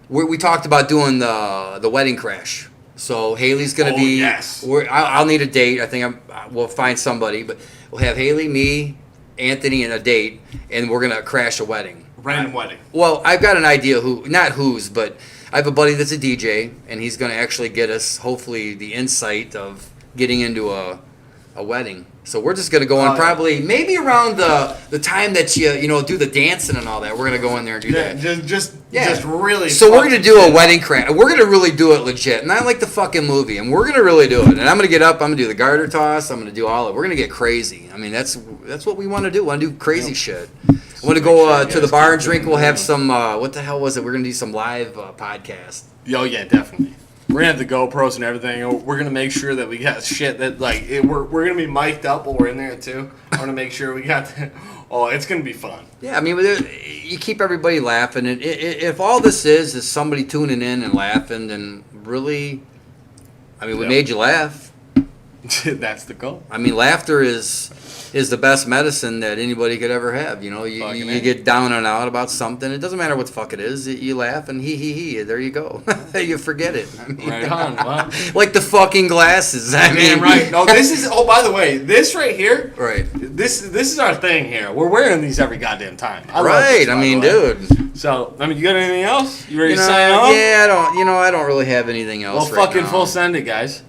we talked about doing the wedding crash. So Haley's gonna Oh, be. yes. I'll need a date. I think we'll find somebody, but we'll have Haley, me, Anthony, and a date, and we're gonna crash a wedding. Random wedding. Well, I've got an idea but I have a buddy that's a DJ, and he's gonna actually get us hopefully the insight of getting into a wedding. So we're just gonna go in Oh, yeah. probably maybe around the time that you do the dancing and all that. We're gonna go in there and do Yeah, that. just Yeah. really. So we're gonna fucking do a shit. wedding crash. We're gonna really do it legit, not like the fucking movie. And we're gonna really do it. And I'm gonna get up. I'm gonna do the garter toss. I'm gonna do all of it. We're gonna get crazy. I mean, that's what we want to do. We want to do crazy shit. I want to go Make sure to you the guys bar and keep drink. doing We'll have that. some. What the hell was it? We're gonna do some live podcast. Oh yeah, definitely. We're gonna have the GoPros and everything. We're gonna make sure that we got shit that we're gonna be mic'd up while we're in there too. I want to make sure we got. Oh, it's gonna be fun. Yeah, I mean, you keep everybody laughing. And if all this is somebody tuning in and laughing, then really, I mean, we Yep. made you laugh. That's the goal. I mean, laughter is the best medicine that anybody could ever have. You Fucking you A. get down and out about something. It doesn't matter what the fuck it is. You laugh and he. There you go. You forget it. I mean, Right on. Wow. like the fucking glasses. I mean, Man, right. No, this is. Oh, by the way, this right here. Right. This is our thing here. We're wearing these every goddamn time. I love Right. this, I by mean, the way. dude. So, I mean, you got anything else? You ready You to know, sign off? yeah, I don't. I don't really have anything else. Well, right fucking now. full send it, guys.